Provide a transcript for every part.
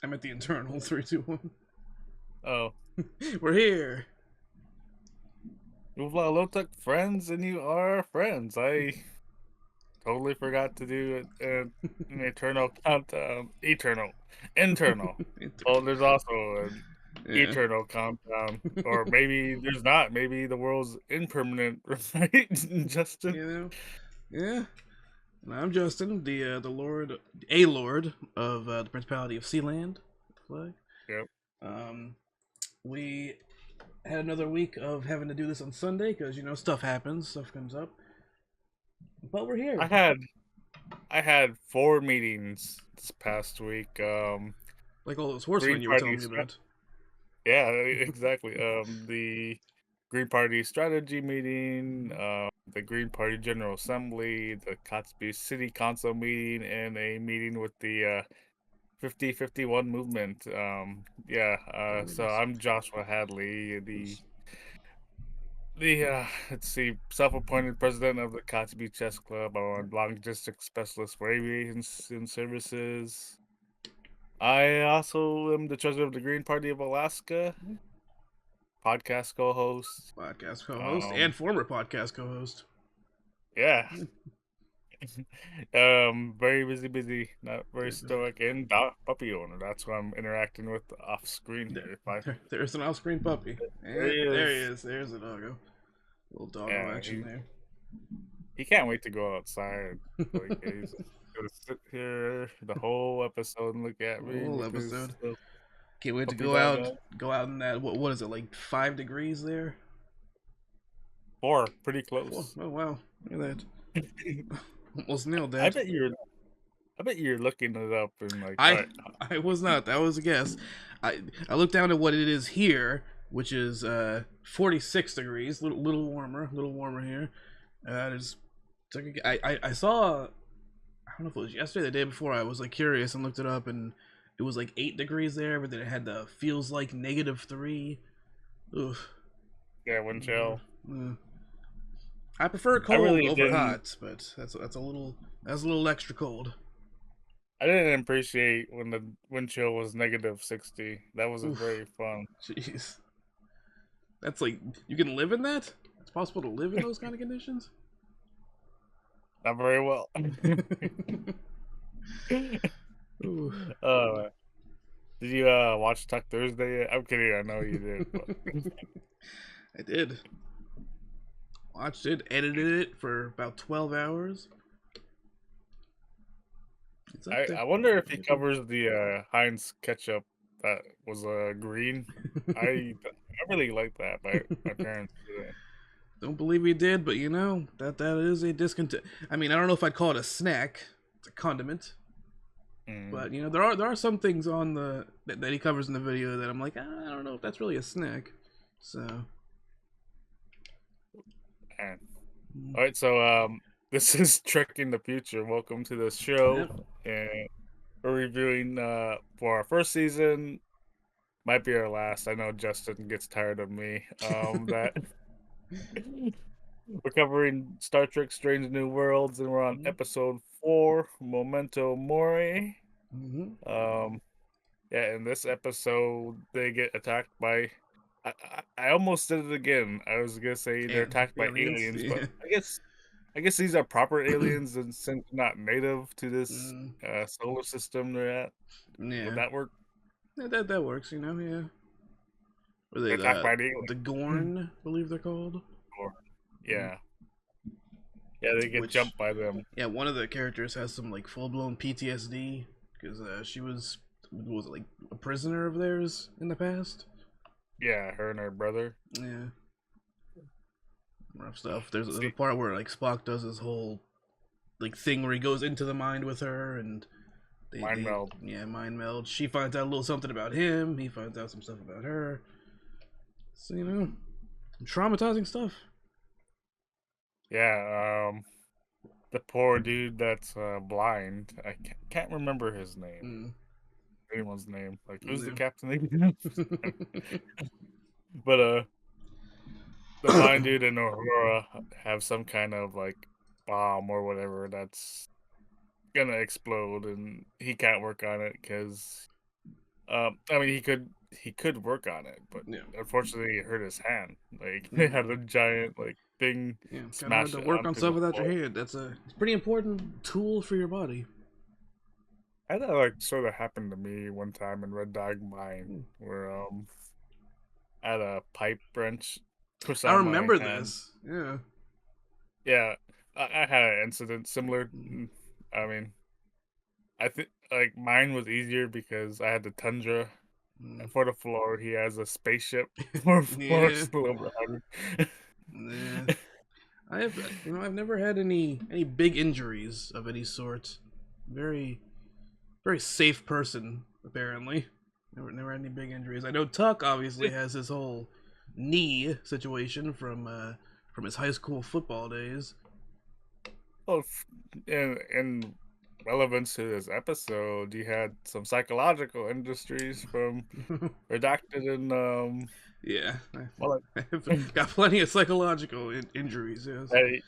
I'm at the internal 3, 2, 1. Oh, We're here. you've low-tech friends, and you are friends. I totally forgot to do an eternal countdown. Internal. Oh, there's also an Yeah, eternal countdown, or maybe there's not. Maybe the world's impermanent, right, Justin? you know. Yeah. And I'm Justin, the lord of the Principality of Sealand. Flag. Yep. Um, we had another week of having to do this on Sunday because stuff happens, stuff comes up. But we're here. I had I had 4 meetings this past week. Like all those Green horsemen you were Party. telling me about. Yeah, exactly. The Green Party strategy meeting, the Green Party General Assembly, the Cotsby City Council meeting, and a meeting with the 5051 movement. Yeah. Very So nice. I'm Joshua Hadley, the let's see, self-appointed president of the Cotsby Chess Club. I'm a long distance specialist for aviation services. I also am the treasurer of the Green Party of Alaska, podcast co-host. Podcast co-host Um, and former podcast co-host. yeah. Very busy, not very stoic, and puppy owner. That's what I'm interacting with off screen here. If I There's an off-screen puppy. There he There he is. is. There's a doggo. Little doggo Yeah, action there. he can't wait to go outside. Like he's gonna sit here the whole episode and look at me Whole with his episode. little Can't wait to puppy go dog out. on. Go out in that. What is it, like 5 degrees there? 4, pretty Four. close. Oh wow. Look at that. Almost nailed I that. bet you're I bet you're looking it up and like, all I right, I was not. That was a guess. I looked down at what it is here, which is 46 degrees, little warmer here. There's I saw, I don't know if it was yesterday or the day before. I was like curious and looked it up, and it was like 8 degrees there, but then it had the feels like -3. Oof. yeah, wind chill. Uh, I prefer I cold really over didn't hot, but that's a little extra cold. I didn't appreciate when the wind chill was -60. That wasn't Oof. very fun. Jeez. That's like, you can live in that? It's possible to live in those kind of conditions? Not very well. Ooh. uh, did you watch Tuck Thursday yet? I'm kidding. I know you did, but I did. Watched it, edited it for about 12 hours. It's up there. I wonder if he covers the Heinz ketchup that was green. I really like that. My parents did it. Don't believe he did, but that is a discontent. I mean, I don't know if I'd call it a snack. It's a condiment. Mm. But there are some things on that he covers in the video that I'm like, I don't know if that's really a snack. So Man. All right, so this is Trek in the Future. Welcome to the show, yep. and we're reviewing for our first season. Might be our last. I know Justin gets tired of me. That we're covering Star Trek: Strange New Worlds, and we're on episode 4, Memento Mori. Mm-hmm. Yeah, in this episode, they get attacked by. I almost did it again. I was gonna say they're attacked by Aliens. aliens, but Yeah. I guess these are proper aliens, and since they're not native to this Mm, solar system they're at, would yeah. that work? That works. Yeah. Are they They're attacked by an the alien. Gorn? I believe they're called. Or, Mm. yeah, yeah, they get Which, jumped by them. yeah, one of the characters has some like full blown PTSD because she was, what was it, like a prisoner of theirs in the past. Yeah, her and her brother. Yeah, rough stuff. There's a See, part where like Spock does this whole like thing where he goes into the mind with her, and mind meld. yeah, mind meld. She finds out a little something about him. He finds out some stuff about her. So traumatizing stuff. Yeah, the poor dude that's blind. I can't remember his name. Mm. Anyone's name. Like, who's the Yeah. captain again? But the blind dude and Aurora have some kind of like bomb or whatever that's gonna explode, and he can't work on it because I mean, he could work on it, but Yeah. unfortunately, it hurt his hand. Like, they Mm. had a giant like thing Yeah, kind of hard smash to it work on onto the stuff without your floor. hand. It's a pretty important tool for your body. I had that like sort of happened to me one time in Red Dog Mine, Mm. where I had a pipe wrench twist I on my remember hand. this. Yeah. Yeah, I had an incident similar. Mm. I mean, I think like mine was easier because I had the Tundra Mm. for the floor. He has a spaceship for floor, Yeah. it's a little bit harder. Yeah. I've never had any big injuries of any sort. Very very safe person apparently. Never had any big injuries. I know Tuck obviously has his whole knee situation from his high school football days. Well, in relevance to this episode, you had some psychological industries from redacted and Yeah, well, I've like, got plenty of psychological injuries. Yes, hey,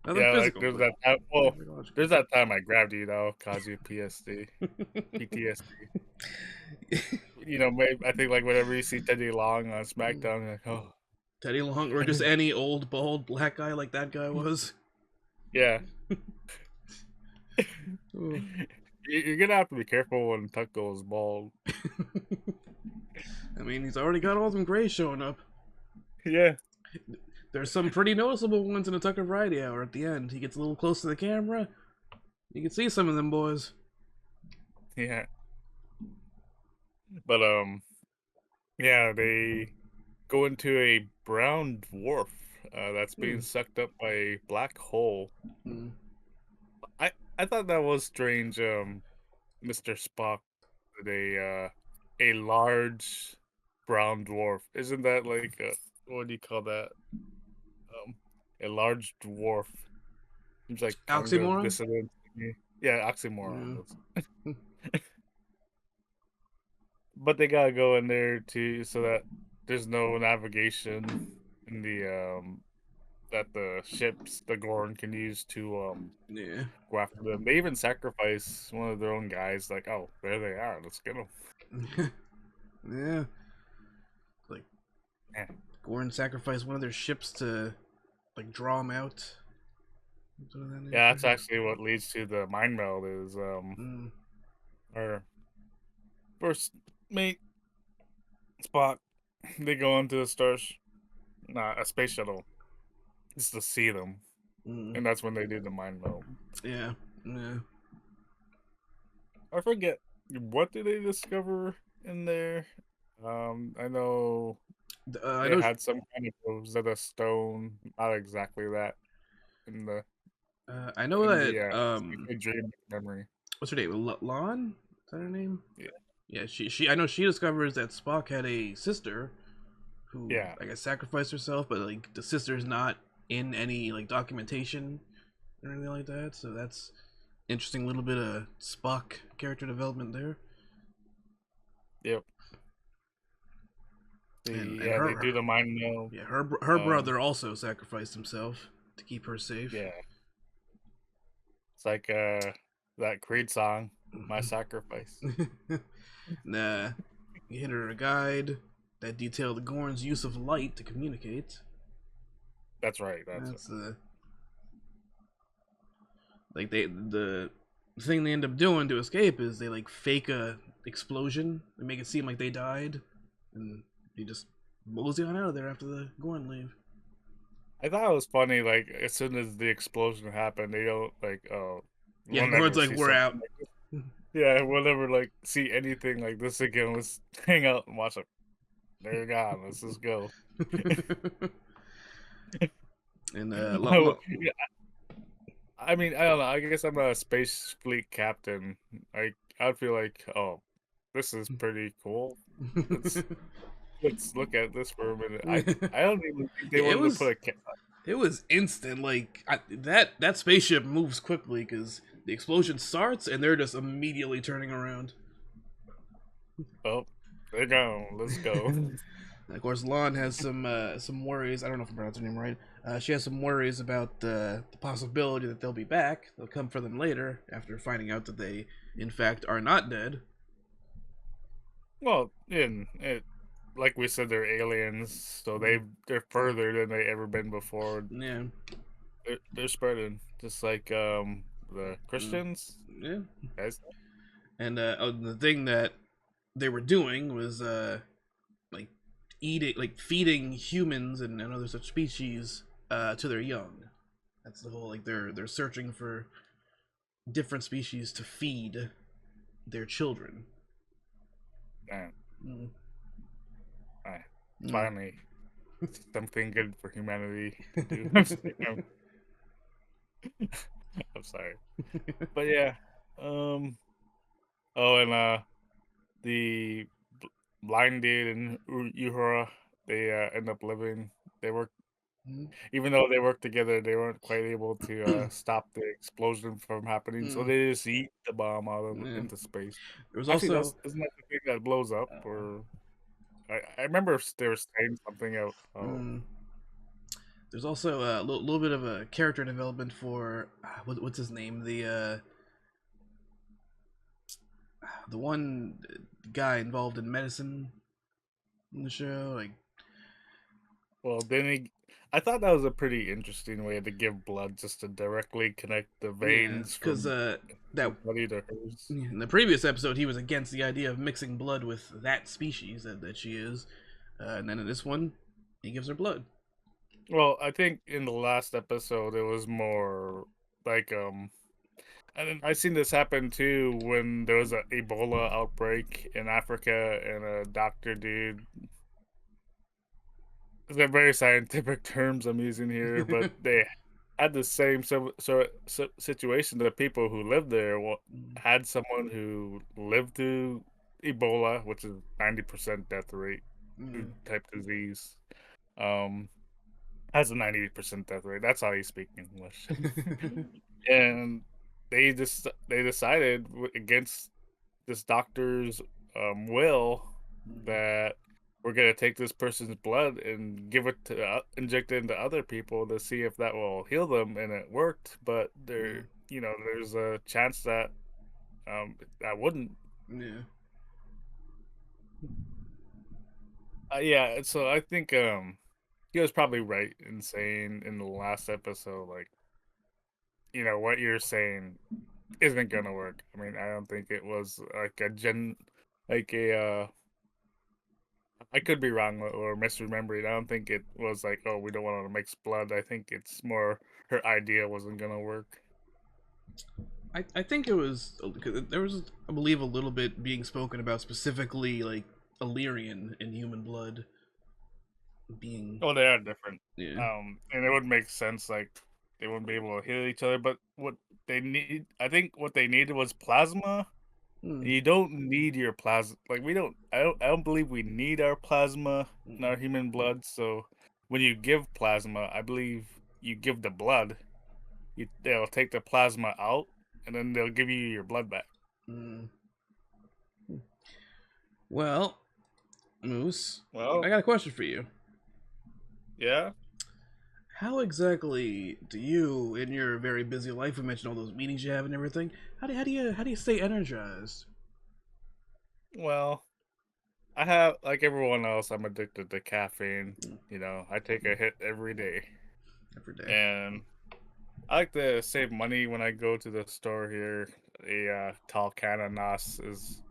nothing yeah, like physical, there's but that time. Well, psychological. there's that time I grabbed you, that'll cause you PTSD. Maybe, I think like whenever you see Teddy Long on SmackDown, you're like, oh, Teddy Long, or just any old bald black guy like that guy was. yeah. Oh. You're gonna have to be careful when Tuck goes bald. I mean, he's already got all them grays showing up. Yeah, There's some pretty noticeable ones in the Tucker Variety Hour at the end. He gets a little close to the camera. You can see some of them boys. yeah. But yeah, they go into a brown dwarf that's Hmm. being sucked up by a black hole. Hmm. I thought that was strange. Mr. Spock, with a large brown dwarf. Isn't that like what do you call that? Um, a large dwarf seems like cognitive Oxymoron? dissonance to me. Yeah, oxymoron. Yeah. But they gotta go in there too, so that there's no navigation in the that the ships the Gorn can use to Yeah. go after them. They even sacrifice one of their own guys. Like, oh, there they are. Let's get them. Yeah. Like, Yeah, Gorn sacrificed one of their ships to, like, draw him out. yeah. That's actually what leads to the mind meld. Is Mm. our first mate Spock. They go into a not a space shuttle, just to see them, Mm. and that's when they do the mind meld. Yeah. Yeah. I forget what did they discover in there. I know I they know. had some kind of Rosetta Stone. Not exactly that in the I know that. Secret Dream memory. What's her name? Lon? Is that her name? Yeah, Yeah. She. I know she discovers that Spock had a sister who, yeah, I guess, sacrificed herself, but like the sister's not in any like documentation or anything like that. So that's interesting. Little bit of Spock character development there. yep. And Yeah, they do the mind meld. yeah, her Um, brother also sacrificed himself to keep her safe. yeah, it's like that Creed song, "My Sacrifice." Nah, he handed her a guide that detailed the Gorn's use of light to communicate. That's right. That's That's like the thing they end up doing to escape is they like fake a explosion and make it seem like they died, and they just mosey on out of there after the Gorn leave. I thought it was funny. Like as soon as the explosion happened, they don't like Yeah, we'll the Gorn's never like see we're something out. like this. Yeah, we'll never like see anything like this again. Let's hang out and watch it. They're gone. Let's just go. And Yeah, I mean, I don't know. I guess I'm a space fleet captain. I'd feel like, oh, this is pretty cool. Let's let's look at this for a minute. I don't even think they Yeah, wanted to put a it was instant. Like that spaceship moves quickly because the explosion starts and they're just immediately turning around. oh, they're gone. Let's go. Of course, Lon has some worries. I don't know if I pronounced her name right. She has some worries about the possibility that they'll be back. They'll come for them later after finding out that they, in fact, are not dead. Well, in it, like we said, they're aliens, so Mm. they're further than they ever been before. Yeah. They're spreading just like the Mm. Christians, Yeah. guys. And the thing that they were doing was like eating, like feeding humans and other such species to their young. That's the whole, like, they're searching for different species to feed their children. Man, Mm. I, Mm. finally something good for humanity to do. I'm sorry, but yeah. Um. Oh, and the blind dude and Uhura, they end up living. They work, Mm. even though they worked together, they weren't quite able to stop the explosion from happening. So Mm. they just eat the bomb out of Yeah. into space. There was Actually, also that's isn't that the thing that blows up? Or I remember they were saying something out. Oh, mm, there's also a little bit of a character development for what's his name, the one guy involved in medicine in the show, like, well, then I thought that was a pretty interesting way to give blood, just to directly connect the yeah, veins because from that his body to hers. in the previous episode he was against the idea of mixing blood with that species that she is, and then in this one he gives her blood. Well, I think in the last episode it was more like and I seen this happen too when there was a Ebola outbreak in Africa and a doctor dude. They're very scientific terms I'm using here, but they had the same situation. The people who lived there Mm, had someone who lived through Ebola, which is 90% death rate mm. type disease. Um, has a 90% death rate. That's how you speak English. And they decided against this doctor's will Mm, that we're gonna take this person's blood and give it to inject it into other people to see if that will heal them, and it worked. But mm, there's a chance that that wouldn't. yeah. Yeah, so I think he was probably right in saying in the last episode, like, what you're saying isn't gonna work. I mean, I don't think it was like like a I could be wrong or misremembering. I don't think it was like, oh, we don't want to mix blood. I think it's more her idea wasn't gonna work. I think it was, 'cause there was, I believe, a little bit being spoken about specifically, like Illyrian in human blood being, Oh, they are different. yeah. And it would make sense like they wouldn't be able to heal each other. But what they need, I think, what they needed was plasma. Hmm. You don't need your plasma. Like we don't. I don't believe we need our plasma in our Mm, human blood. So when you give plasma, I believe you give the blood. They'll take the plasma out, and then they'll give you your blood back. mm. Well, Moose, I Well, got a question for you. yeah. How exactly do you, in your very busy life, we mentioned all those meetings you have and everything, how do you stay energized? Well, I have like everyone else. I'm addicted to caffeine. Mm, I take a hit every day, every day. and I like to save money when I go to the store here. A tall can of Nos is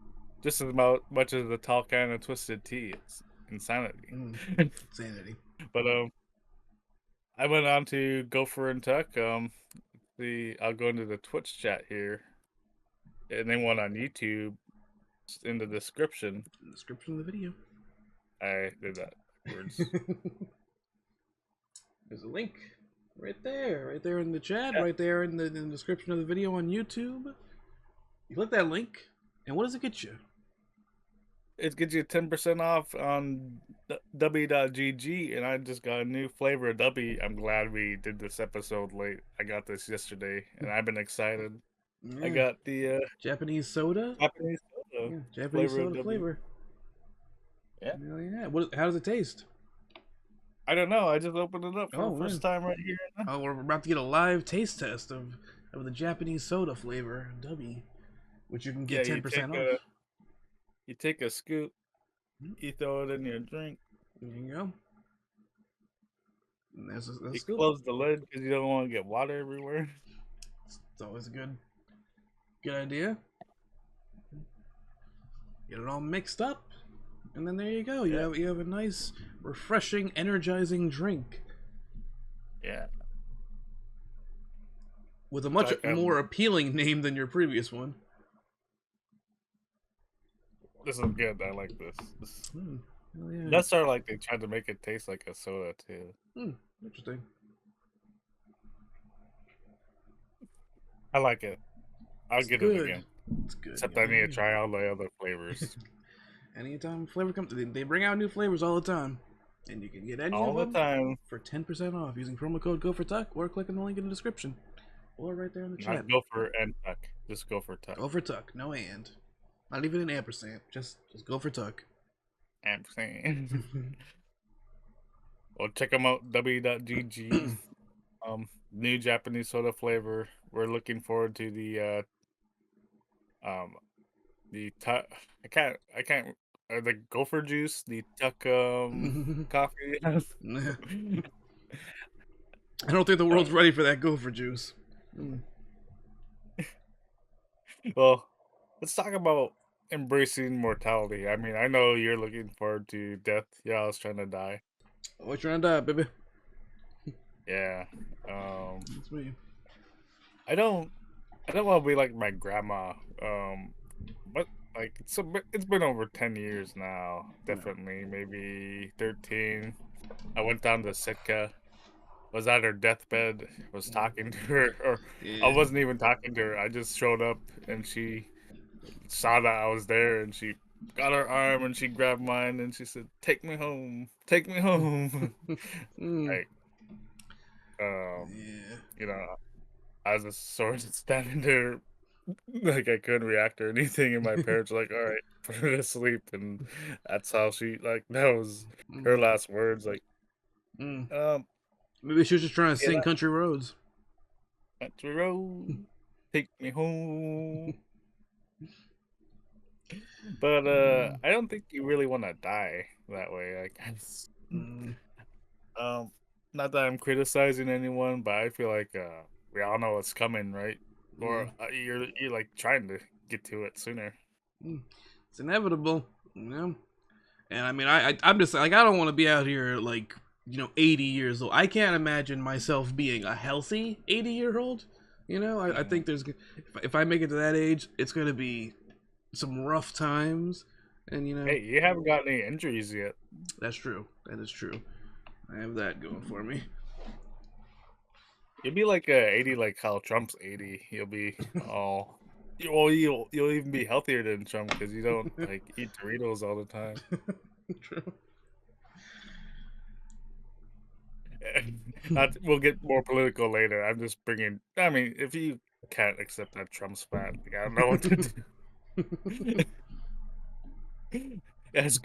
just as much as a tall can of Twisted Tea. It's insanity. Mm, sanity. But I went on to Gopher and Tuck. I'll go into the Twitch chat here, and then one on YouTube. In the description. In the description of the video. I did that backwards. There's a link right there in the chat, Yeah, right there in the description of the video on YouTube. You click that link, and what does it get you? it gets you 10% off on w.gg, and I just got a new flavor of W. I'm glad we did this episode late. I got this yesterday, and I've been excited. I Yeah, got the Japanese soda. Japanese soda Yeah, Japanese flavor of soda W. flavor. Yeah, Hell yeah. How does it taste? I don't know. I just opened it up for the Oh man. first time right here. Oh, we're about to get a live taste test of the Japanese soda flavor W, which you can Yeah, get you take 10% a off. You take a scoop, you throw it in your drink. There you go. And You that's good. close the lid because you don't want to get water everywhere. It's always a good idea. Get it all mixed up, and then there you go. Yeah, You have a nice, refreshing, energizing drink yeah. with a It's much like more appealing name than your previous one. this is good. I like this. Hmm. Hell yeah. That's sort of like they tried to make it taste like a soda too. Hmm. Interesting. I like it. I'll It's get it good. again. It's good. Except I need to try all the other flavors Anytime flavor comes, they bring out new flavors all the time, and you can get any all of the them time. for 10% off using promo code GopherTuck or clicking the link in the description or right there in the chat. Not Gopher and Tuck. Just Gopher Tuck. GopherTuck, no and, not even an ampersand. Just GopherTuck. I'm saying. Well, check them out. W.GG. New Japanese soda flavor. We're looking forward to um tuck. I can't. The Gopher juice. The Tuck coffee. I don't think the uh, world's ready for that gopher juice. Mm. well, let's talk about embracing mortality. I mean, I know you're looking forward to death. Yeah, I was trying to die. Always trying to die, baby. Yeah. That's me. I don't. I don't want to be like my grandma. But like it's been over 10 years now. No. Definitely, maybe 13. I went down to Sitka. Was at her deathbed. Was talking to her, or I Yeah. wasn't even talking to her. I just showed up, and she saw that I was there, and she got her arm and she grabbed mine, and she said, "Take me home, take me home." Mm. Like, um, Yeah. you know, I was just sort of standing there, like I couldn't react or anything, and my parents were like, "All right, put her to sleep," and that's how she like that was her Mm. last words. Like, Mm. um, Maybe she was just trying to get sing up, Country Roads. country road, take me home. But Mm. I don't think you really want to die that way. Like, Mm. um, not that I'm criticizing anyone, but I feel like we all know what's coming, right? Yeah. Or you're like trying to get to it sooner. Mm. It's inevitable, you know. And I mean, I'm just like I don't want to be out here like 80 years old. I can't imagine myself being a healthy 80-year-old. I Mhm. think if I make it to that age, it's gonna be some rough times, and Hey, you haven't got any injuries yet. that's true. That is true. I have that going for me. You'll be like 80, like how Trump's 80. You'll be all. Well, you'll even be healthier than Trump because you don't like eat Doritos all the time. True. Not, we'll get more political later. I'm just bringing. I mean, if you can't accept that Trump's fat, like, I don't know what to do. That's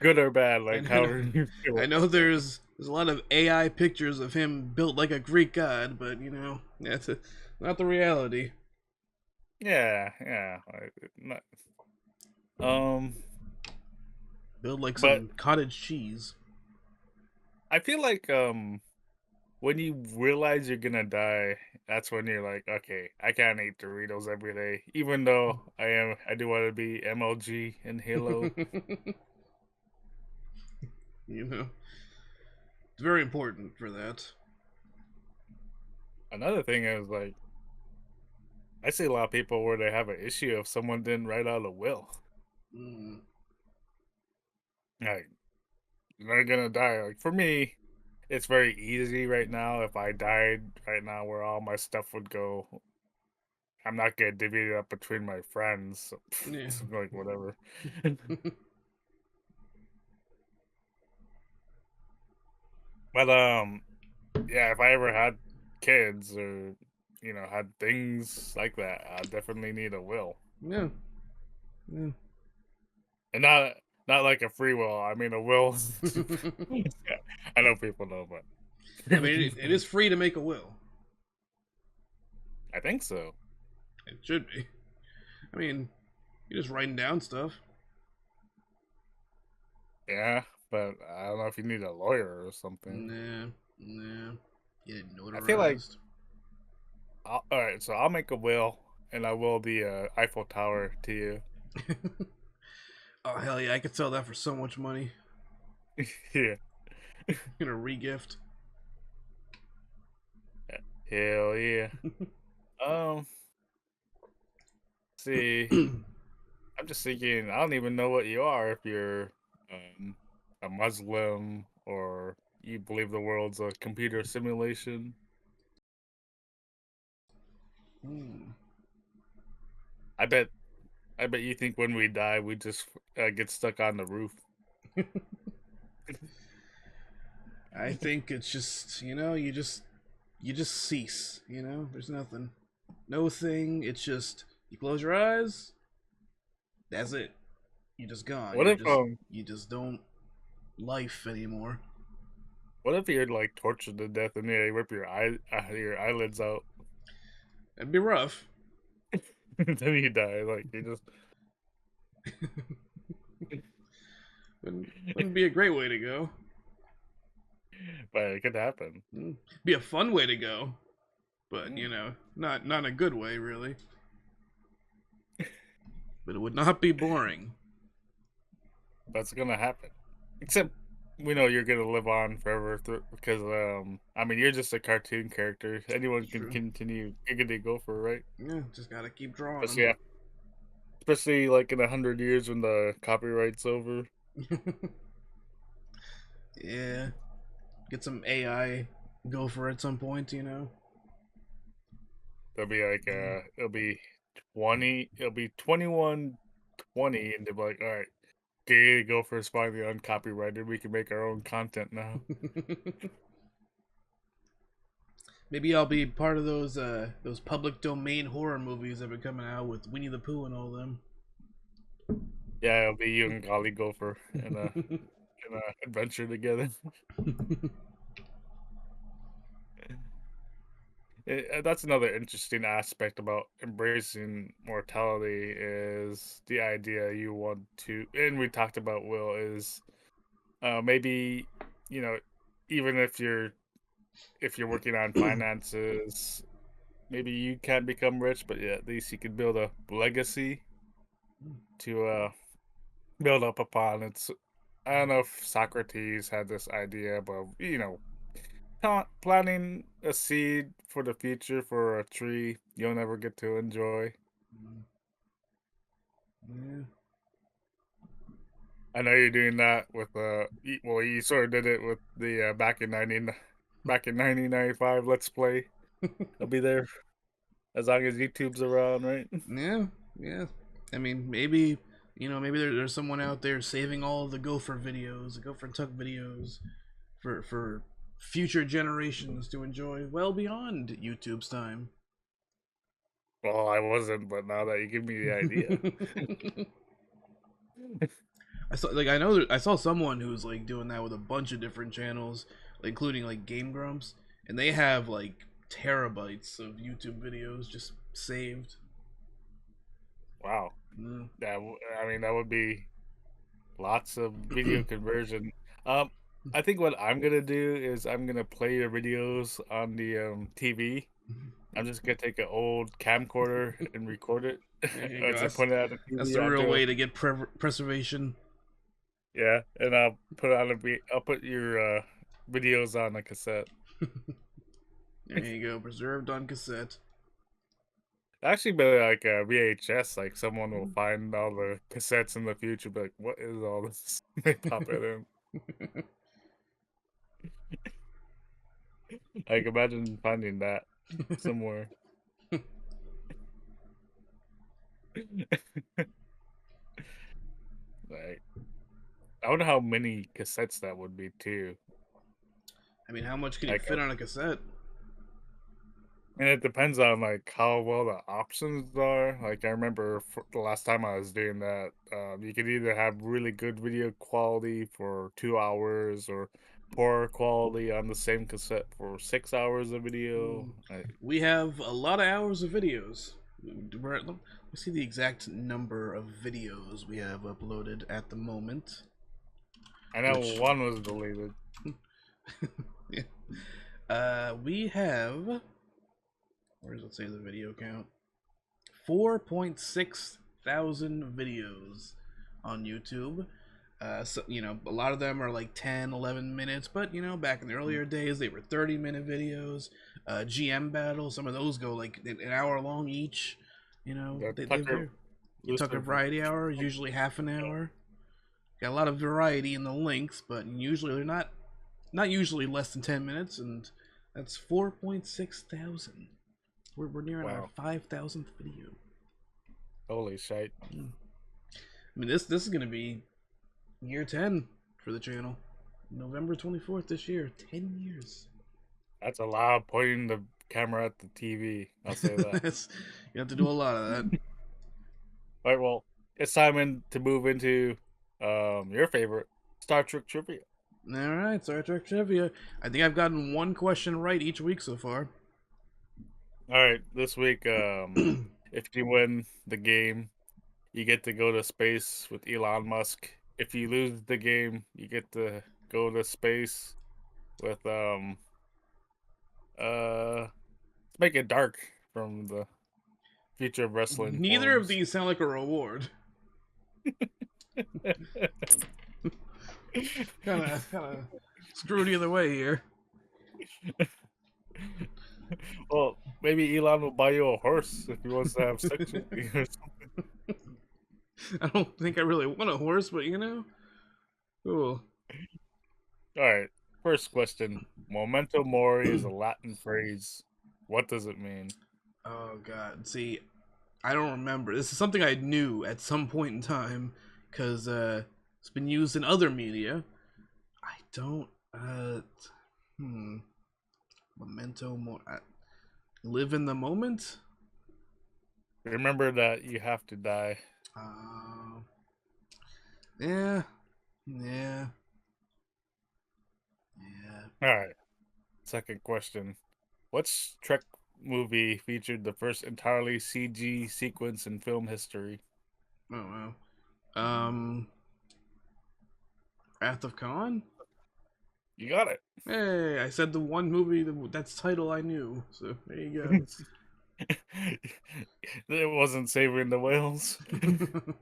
good or bad. Like, I how know. do you feel I know about that? there's a lot of AI pictures of him built like a Greek god, but that's not the reality. Yeah, yeah. Um, Built like but some cottage cheese. I feel like when you realize you're gonna die, that's when you're like, okay, I can't eat Doritos every day, even though I do want to be MLG and Halo. you know, it's very important for that. Another thing is like, I see a lot of people where they have an issue if someone didn't write out a will. Mm. Like, they're gonna die. Like for me, it's very easy right now. If I died right now, where all my stuff would go, I'm not gonna divvy it up between my friends. So, Yeah. it's like whatever. But yeah, if I ever had kids or had things like that, I definitely need a will, Yeah. Yeah. and not like a free will. I mean a will. Yeah, I know people know, but I mean, it is free to make a will. I think so. It should be. I mean, you're just writing down stuff. Yeah, but I don't know if you need a lawyer or something. Nah, nah. Get it I feel like notarized. all right, so I'll make a will, and I will the Eiffel Tower to you. Oh hell yeah, I could sell that for so much money. Yeah, Gonna regift. hell yeah. Um, see, I'm just thinking. I don't even know what you are. If you're um a Muslim or you believe the world's a computer simulation. Hmm. I bet. I bet you think when we die, we just get stuck on the roof. I think it's just you just cease. There's nothing, no thing. It's just you close your eyes. That's it. You're just gone. What if You just don't life anymore. what if you're like tortured to death and they rip your eyelids out, That'd be rough. then you die? Like you just Wouldn't be a great way to go. but it could happen. Be a fun way to go, but Mm, not in a good way really. But it would not be boring. that's gonna happen. Except we know you're gonna live on forever because I mean you're just a cartoon character. Anyone It's can true. continue Giggity Gopher, right? Yeah, just gotta keep drawing them. Especially especially like in 100 years when the copyright's over. Yeah, get some AI gopher at some point. There'll be like it'll be 20, it'll be 2120, and they'll be like, all right, Giggity Gopher is finally uncopyrighted. We can make our own content now. Maybe I'll be part of those public domain horror movies that are coming out with Winnie the Pooh and all them. Yeah, it'll be you and Golly Gopher in a adventure together. That's another interesting aspect about embracing mortality is the idea you want to, and we talked about will is maybe you know even if you're working on finances, maybe you can't become rich, but yeah, at least you can build a legacy to build up upon. It's I don't know if Socrates had this idea, but planting a seed for the future for a tree you'll never get to enjoy. Yeah. I know you're doing that with well, you sort of did it with the back in 1995 Let's Play. I'll be there as long as YouTube's around, right? Yeah, yeah. I mean, maybe there's someone out there saving all the Gopher videos, the Gopher and Tuck videos, for future generations to enjoy well beyond YouTube's time. Well, I wasn't, but now that you give me the idea, I saw someone who's like doing that with a bunch of different channels, including like Game Grumps, and they have like terabytes of YouTube videos just saved. wow, Mm. I mean that would be lots of video conversion. Um, I think what I'm gonna do is I'm gonna play your videos on the TV. I'm just gonna take an old camcorder and record it There you go. as I put it on the That's TV the real onto way to get preservation. yeah, and I'll put it on I'll put your videos on a cassette. There you go, preserved on cassette. Actually, be like a VHS. Like someone will find all the cassettes in the future, be like, "What is all this?" They pop it in. Like imagine finding that somewhere. Like I wonder how many cassettes that would be too. I mean, how much can you Like, fit on a cassette? and it depends on like how well the options are. Like I remember the last time I was doing that, you could either have really good video quality for 2 hours or poor quality on the same cassette for 6 hours of video. We have a lot of hours of videos. Let me see the exact number of videos we have uploaded at the moment. I know which one was deleted. yeah. We have, where does it say the video count? 4.6 thousand videos on YouTube. So, a lot of them are like 10, 11 minutes, but, back in the earlier days, they were 30-minute videos. GM battles, some of those go like an hour long each. The They Tucker vary. Your Tucker Rooster. Variety Hour is usually half an hour. Got a lot of variety in the links, but usually they're not usually less than 10 minutes, and that's 4.6 thousand. We're nearing our Wow. 5,000th video. Holy shit. I mean, this is gonna be year 10 for the channel. November 24th this year. 10 years. That's a lot pointing the camera at the TV. I'll say that. You have to do a lot of that. All right, well, it's time to move into your favorite Star Trek trivia. All right, Star Trek trivia. I think I've gotten one question right each week so far. All right, this week, if you win the game, you get to go to space with Elon Musk. If you lose the game, you get to go to space with let's make it dark from the Future of Wrestling Neither of forums. these sound like a reward. Kind of screwed either way here. Well, maybe Elon will buy you a horse if he wants to have sex with you or something. I don't think I really want a horse, but cool. All right, first question. Memento Mori is a Latin phrase. What does it mean? Oh god. See, I don't remember. This is something I knew at some point in time because it's been used in other media. I don't. Hmm. Memento Mori. Live in the moment. Remember that you have to die. Yeah. Yeah. Yeah. All right. Second question. Which Trek movie featured the first entirely CG sequence in film history? Oh wow. Wrath of Khan. You got it. Hey, I said the one movie that's title I knew. So there you It wasn't Savoring the Whales. go.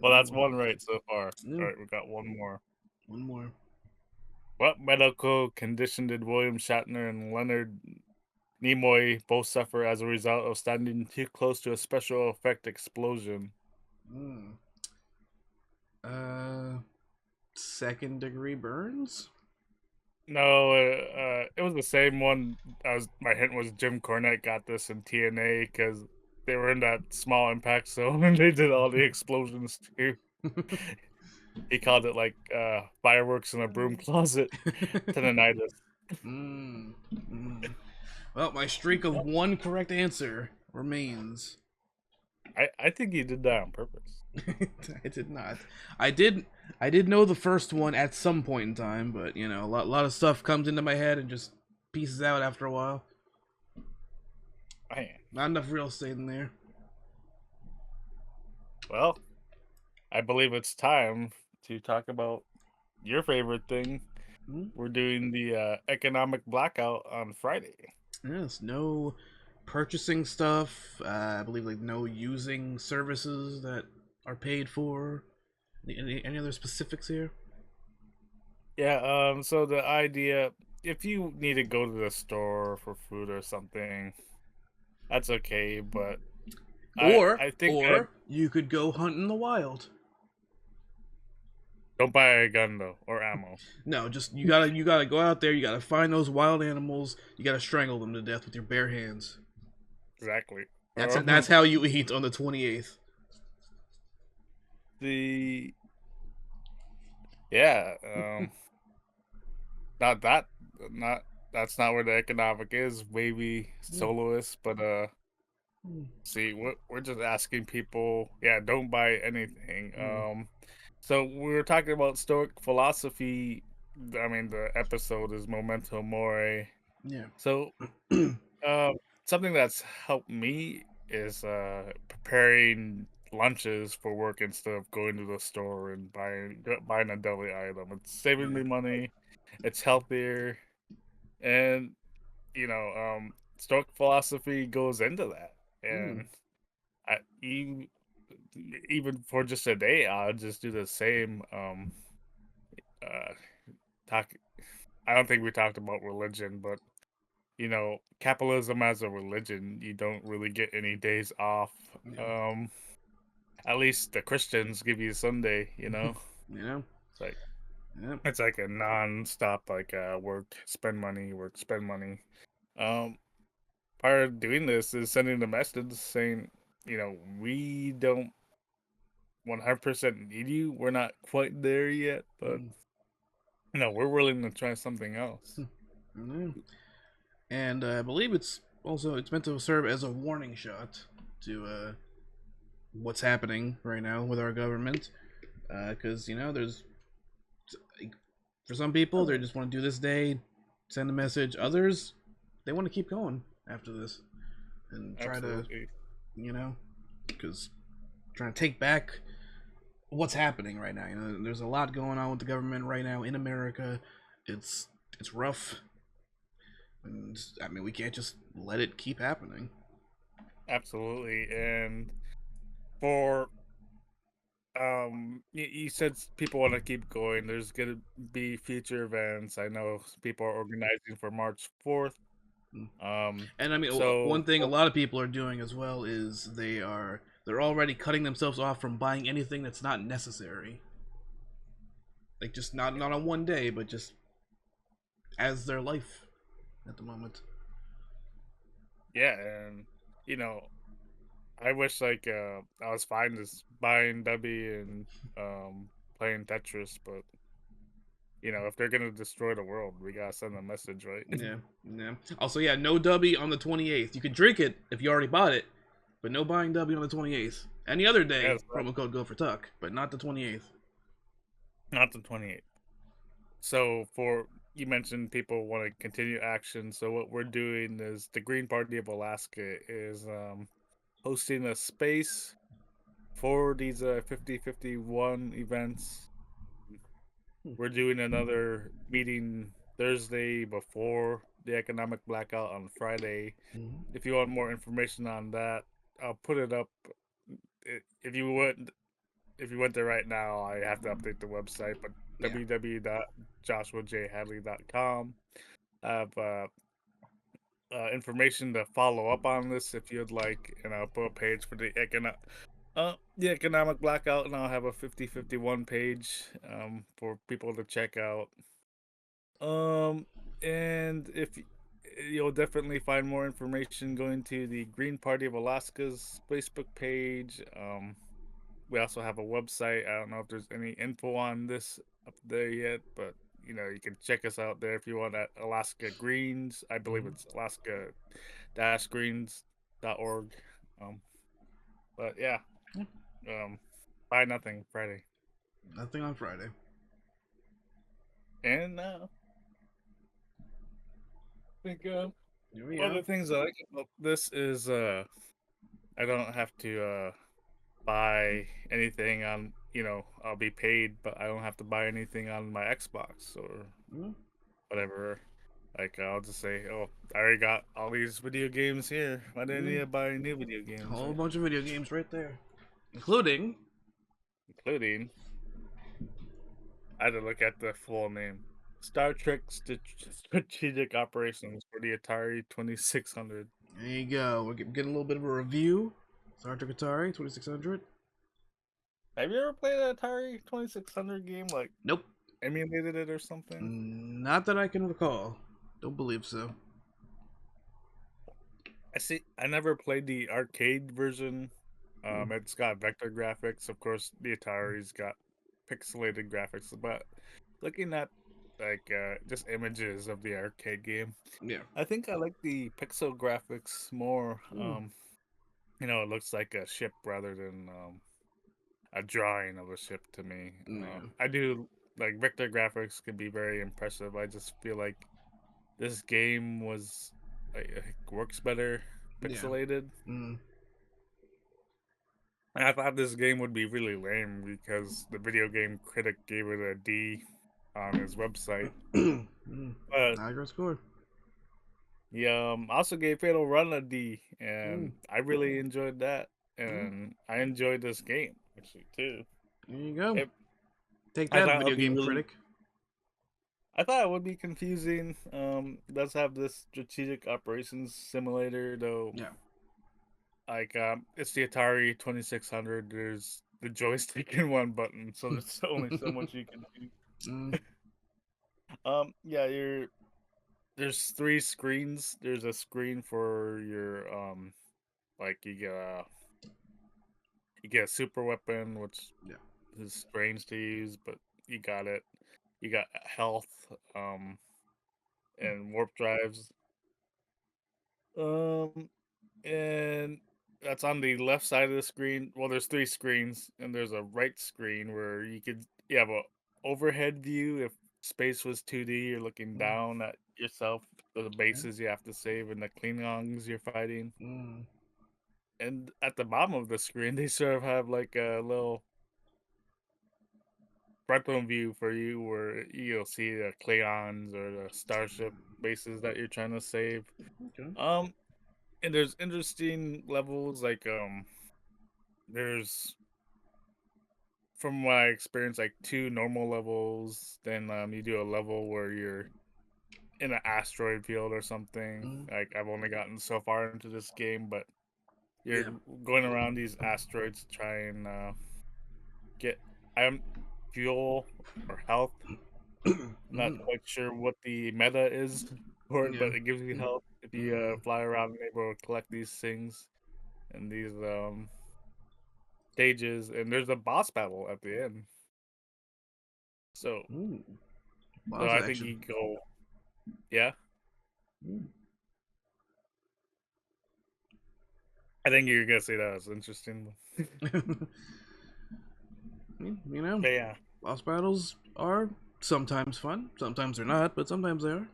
Well, that's one right so far. Yeah, All right, we got one more. one more. What medical condition did William Shatner and Leonard Nimoy both suffer as a result of standing too close to a special effect explosion? Mm. Uh, second degree burns. No, it was the same one. My hint was Jim Cornette got this in TNA because they were in that small impact zone and they did all the explosions too. He called it like fireworks in a broom closet. Tendonitis. Well, my streak of one correct answer remains. I think he did that on purpose. I did not. I did know the first one at some point in time, but a lot of stuff comes into my head and just pieces out after a while. Man. Not enough real estate in there. Well, I believe it's time to talk about your favorite thing. Hmm? We're doing the economic blackout on Friday. Yes, no purchasing stuff. I believe like no using services that are paid for. Any other specifics here? Yeah, so the idea, if you need to go to the store for food or something, that's okay, but I think Or you could go hunt in the wild. don't buy a gun though or ammo. No, just you gotta go out there. You gotta find those wild animals. You gotta strangle them to death with your bare hands. Exactly. That's how you eat on the 28th. The yeah, not that not that's not where the economic is. Maybe soloist, but see, we're just asking people. Yeah, don't buy anything. So we were talking about Stoic philosophy. I mean, the episode is Memento Mori. Yeah. So, something that's helped me is preparing lunches for work instead of going to the store and buying a deli item. It's saving me money. It's healthier, and Stoic philosophy goes into that. Mm, And I even for just a day, I'll just do the same. Uh, talk. I don't think we talked about religion, but capitalism as a religion, you don't really get any days off. yeah. Um, at least the Christians give you Sunday. Yeah. It's like Yeah. it's like a non-stop work, spend money, work, spend money. Um, Part of doing this is sending the message saying, we don't 100% need you. We're not quite there yet, but Mm, we're willing to try something else. yeah. And I believe it's meant to serve as a warning shot to what's happening right now with our government. Because there's like, for some people they just want to do this day, send a message. Others they want to keep going after this and try to Absolutely. you know because trying to take back what's happening right now. There's a lot going on with the government right now in America. It's it's rough, and I mean we can't just let it keep happening. Absolutely. And for you said people want to keep going. There's gonna be future events. I know people are organizing for March 4th. Mm. Um, And I mean, so one thing a lot of people are doing as well is they're already cutting themselves off from buying anything that's not necessary. Like just not on one day, but just as their life at the moment. yeah, and you know, I wish I was fine just buying W and playing Tetris, but if they're gonna destroy the world, we gotta send a message, right? Yeah, yeah. Also, yeah, no W on the 28th. You can drink it if you already bought it, but no buying W on the 28th. Any other day, Yes, promo code Gopher Tuck, but not the 28th. not the 28th. So for you mentioned people want to continue action. So what we're doing is the Green Party of Alaska is hosting a space for these 50-51 events. We're doing another meeting Thursday before the economic blackout on Friday. Mm-hmm. If you want more information on that, I'll put it up. If you went there right now, I have to update the website, but Yeah, www.joshuajhadley.com. I have information to follow up on this if you'd like, and I'll put a page for the economic blackout, and I'll have a 50-51 page for people to check out. Um, and you'll definitely find more information going to the Green Party of Alaska's Facebook page. We also have a website. I don't know if there's any info on this up there yet, but you can check us out there if you want at Alaska Greens. I believe mm-hmm. it's Alaska-Greens.org. Um, but yeah, um, buy nothing Friday. Nothing on Friday. And I think Here we one of go. the things I like about this is I don't have to buy anything on. I'll be paid, but I don't have to buy anything on my Xbox or Mm-hmm. whatever. Like I'll just say, "Oh, I already got all these video games here. Why didn't Mm-hmm. you buy new video A games, whole right?" bunch of video games right there, including Including, I had to look at the full name: Star Trek Strategic Operations for the Atari 2600. there you go. We're getting a little bit of a review. Star Trek Atari 2600. Have you ever played an Atari 2600 game? Like Nope, emulated it or something? not that I can recall. Don't believe so. I see. I never played the arcade version. Hmm. It's got vector graphics. Of course, the Atari's got pixelated graphics. But looking at just images of the arcade game, Yeah. I think I like the pixel graphics more. Mm. It looks like a ship rather than a drawing of a ship to me. Yeah. I do like vector graphics can be very impressive. I just feel like this game was works better Yeah. pixelated. Mm. And I thought this game would be really lame because the video game critic gave it a D on his website. But Not your score. he also gave Fatal Run a D, Mm, and I really enjoyed that. mm, And I enjoyed this game actually too. there you go. It, Take I that, thought it video would be game really. critic. I thought it would be confusing. It does have this strategic operations simulator though. Yeah. Like it's the Atari 2600. There's the joystick and one button, so there's only so much you can do. Mm, Yeah, there's three screens. There's a screen for your like you get a super weapon, which yeah. is strange to use, but you got it. You got health, and warp drives. Um, and that's on the left side of the screen. Well, there's three screens, and there's a right screen where you have a overhead view. If space was 2D, you're looking Mm, down at yourself, the yeah. bases you have to save, and the Klingons you're fighting. Mm, And at the bottom of the screen, they sort of have like a little frontal view for you where you'll see the Klingons or the starship bases that you're trying to save. okay. Um, and there's interesting levels like there's from what I experienced like two normal levels, then you do a level where you're in an asteroid field or something. Mm, Like I've only gotten so far into this game, but you're yeah. going around these asteroids to try and get um fuel or health. I'm not Mm, quite sure what the meta is for it, yeah. but it gives you health if you Mm, fly around and able to collect these things and these stages. And there's a boss battle at the end. So, mm. so Boss I think action. you go, yeah. Mm. I think you're gonna say that was interesting. You know, But yeah, boss battles are sometimes fun, sometimes they're not, but sometimes they are,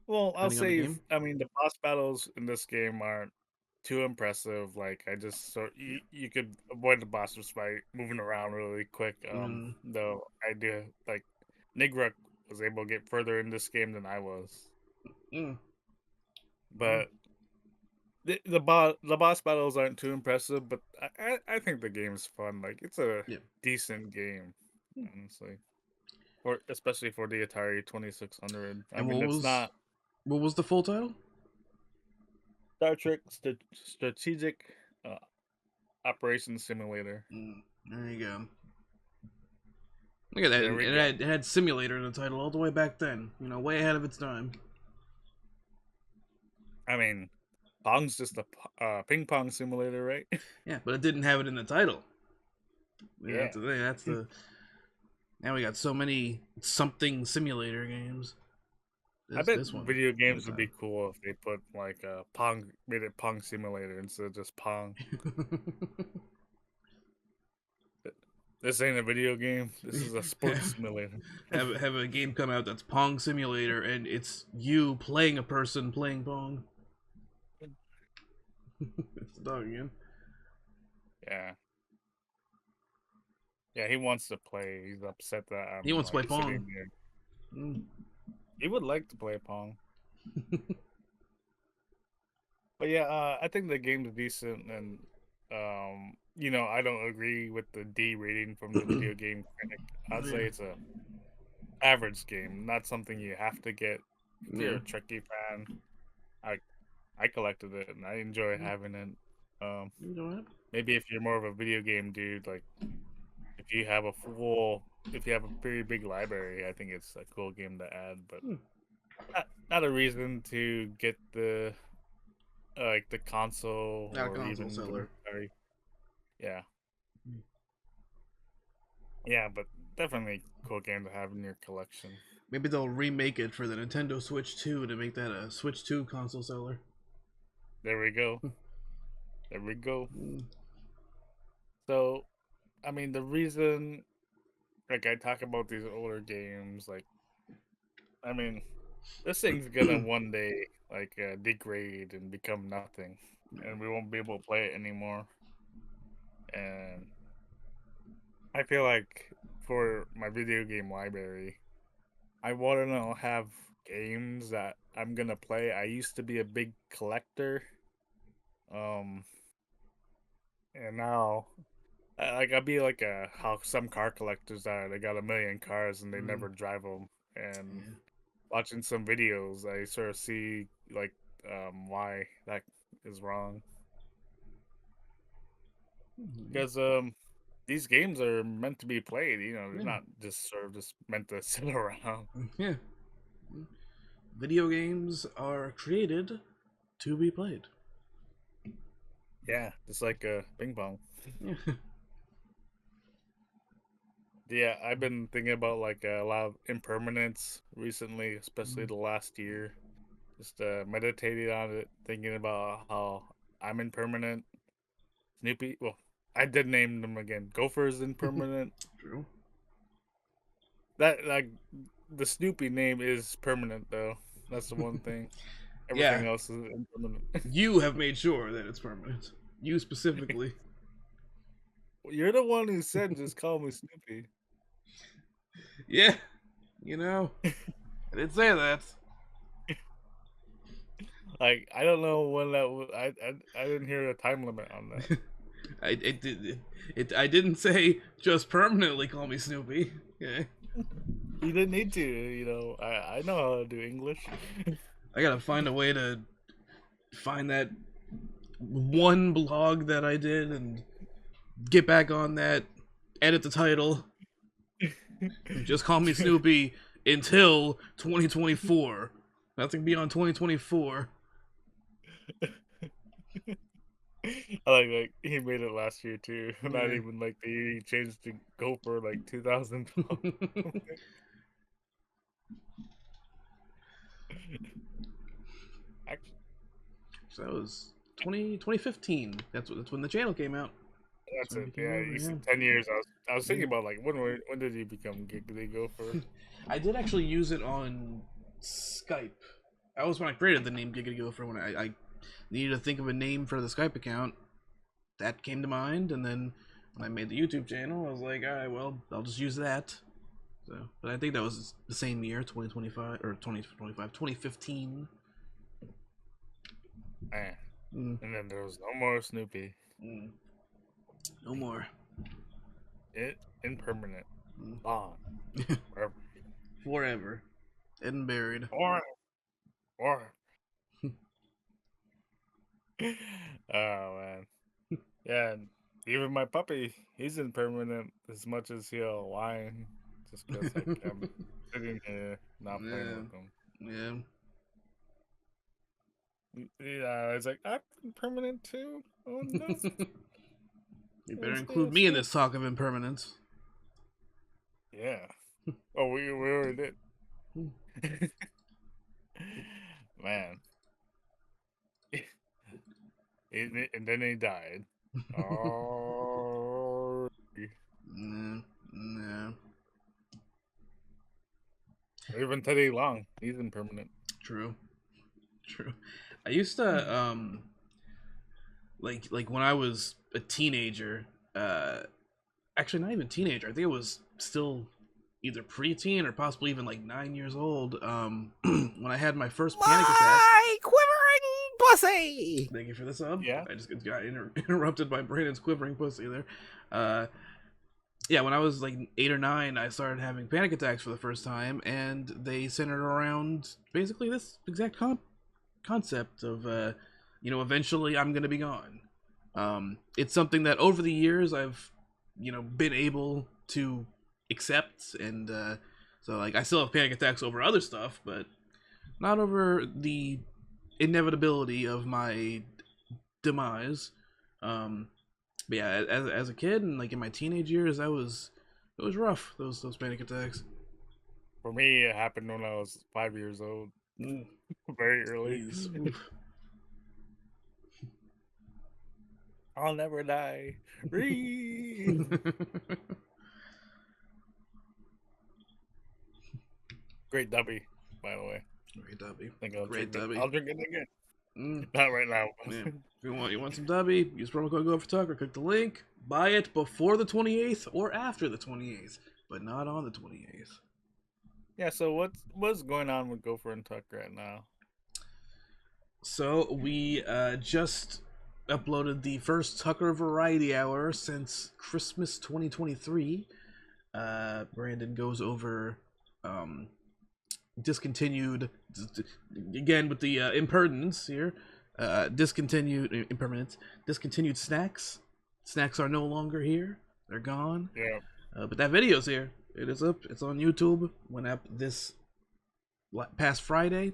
well, I'll depending on the say, game. I mean, the boss battles in this game aren't too impressive. Like, I just so you could avoid the bosses by moving around really quick. Mm, Though I do like Nigruk was able to get further in this game than I was, mm, mm, but the boss battles aren't too impressive. But I think the game's fun. Like, it's a yeah. decent game, honestly. For especially for the Atari 2600. I And mean, it's not what was the full title? Star Trek Strategic uh, Operations Simulator. Mm, there you go. Look at that, There and we it go. had simulator in the title all the way back then. You know, way ahead of its time. I mean, Pong's just a ping pong simulator, right? Yeah, but it didn't have it in the title. Yeah, Yeah. that's the thing. That's the now we got so many something simulator games. I This bet this one video in the games would be title. cool if they put like a Pong, made it Pong simulator instead of just Pong. This ain't a video game. This is a sports simulator. Have a game come out that's Pong Simulator, and it's you playing a person playing Pong. It's the dog again. Yeah. Yeah, he wants to play. He's upset that He I'm wants to play like Pong. sitting here. Mm. He would like to play Pong. But yeah, I think the game's decent, and I don't agree with the D rating from the video game critic. I'd Yeah, say it's a average game, not something you have to get. If you're yeah. a Trekkie fan, I I collected it and I enjoy having it. Um, You know what? Maybe if you're more of a video game dude, like if you have a pretty big library, I think it's a cool game to add, but Hmm. not a reason to get the console Not a or console even the seller. Atari. Yeah, yeah, but definitely cool game to have in your collection. Maybe they'll remake it for the Nintendo Switch 2 to make that a Switch 2 console seller. There we go. There we go. Mm. So, I mean, the reason, like, I talk about these older games, like, I mean, this thing's gonna one day, like, degrade and become nothing, and we won't be able to play it anymore. and I feel like for my video game library, I want to have games that I'm gonna play. I used to be a big collector, um, and now like I'd be like a how some car collectors are. They got a million cars and they Mm, never drive them. And yeah. watching some videos, I sort of see like why that is wrong. Mhm. Because these games are meant to be played. You know, they're Yeah. not just sort of just meant to sit around. Yeah. Video games are created to be played. Yeah, just like ping pong. Yeah. Yeah, I've been thinking about like a lot of impermanence recently, especially Mm. the last year. Just meditating on it, thinking about how I'm impermanent. Snoopy, well, I did name them again. Gopher is impermanent. True. That like the Snoopy name is permanent though. That's the one thing. Yeah. Everything else is impermanent. You have made sure that it's permanent. You specifically. You're the one who said just call me Snoopy. Yeah. You know, I did say that. Like I don't know when that was. I didn't hear a time limit on that. I didn't say just permanently call me Snoopy. Okay. You didn't need to. You know, I know how to do English. I gotta find a way to find that one blog that I did and get back on that, edit the title, and just call me Snoopy until 2024. Nothing beyond 2024. Like he made it last year too. Not Yeah. even like the year he changed to Gopher like 2012. Actually, So that was 2015. That's when the channel came out. That's that's when it it. became Yeah, over. you Yeah. said 10 years. I was thinking Yeah. about like when did he become Giggly Gopher? I did actually use it on Skype. That was when I created the name Giggity Gopher. When I needed to think of a name for the Skype account, that came to mind, and then when I made the YouTube channel, I was like, all right, well, I'll just use that. So, but I think that was the same year, 2025 or 2025, 2015. Man. Mm, And then there was no more Snoopy. mm, no more. It impermanent. Mm. Gone. Forever. Forever. Dead and buried. Or or oh man. Yeah, and even my puppy, he's impermanent as much as he'll whine just because like I'm sitting here not playing Yeah. with him. Yeah. Yeah, it's like I'm impermanent too. Oh no. You better What's include me this? in this talk of impermanence. Yeah. Oh, we already did. Man. And then he died. Oh. Nah, nah. Even Teddy Long, he's impermanent. True. True. I used to like when I was a teenager, actually not even teenager, I think it was still either preteen or possibly even like 9 years old, when I had my first panic attack. My quivering pussy! Thank you for the sub. Yeah. I just got interrupted by Brandon's quivering pussy there. Uh, yeah, when I was like 8 or 9, I started having panic attacks for the first time, and they centered around basically this exact concept of, eventually I'm gonna be gone. It's something that over the years I've, been able to accept, and so like I still have panic attacks over other stuff, but not over the inevitability of my demise. Um, but yeah, as a kid and like in my teenage years, it was rough. Those panic attacks. For me, it happened when I was 5 years old. Mm, Very early. Jeez. Oof. I'll never die. Ree! Great dubby, by the way. Great dubby. Think I'll Great drink it. dubby. I'll drink it again. Not right now. Yeah. If you want some Dubby, use promo code Gopher Tuck or click the link. Buy it before the 28th or after the 28th, but not on the 28th. Yeah. So what's going on with Gopher and Tuck right now? So we just uploaded the first Tucker Variety Hour since Christmas 2023. Brandon goes over discontinued, again with the impertinence here, discontinued impermanence, discontinued snacks. Snacks are no longer here; they're gone. Yeah. But that video's here. It is up. It's on YouTube. Went up this past Friday.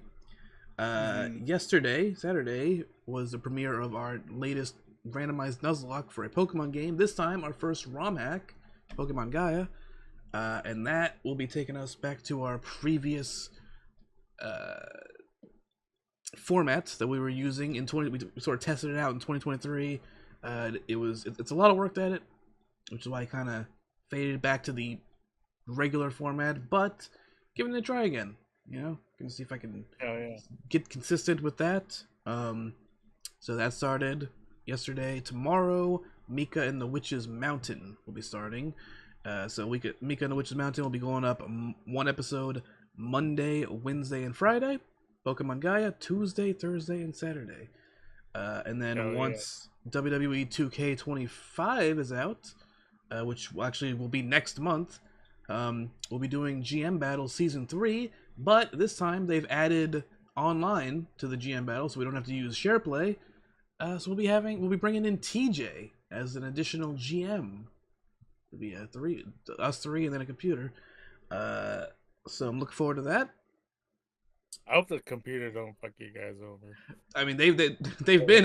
Yesterday, Saturday, was the premiere of our latest randomized Nuzlocke for a Pokemon game. This time, our first ROM hack, Pokemon Gaia. And that will be taking us back to our previous formats that we were using in 20. We sort of tested it out in 2023. It's a lot of work at it, which is why I kind of faded back to the regular format. But giving it a try again, gonna see if I can get consistent with that. So that started yesterday. Tomorrow, Mika and the Witch's Mountain will be starting. So Mika and the Witch's Mountain will be going up one episode Monday, Wednesday, and Friday. Pokemon Gaia Tuesday, Thursday, and Saturday. And then once WWE 2K25 is out, which actually will be next month, we'll be doing GM Battle Season 3, but this time they've added online to the GM Battle, so we don't have to use SharePlay. So we'll be bringing in TJ as an additional GM. It'll be us three, and then a computer. So I'm looking forward to that. I hope the computer don't fuck you guys over. I mean, they've been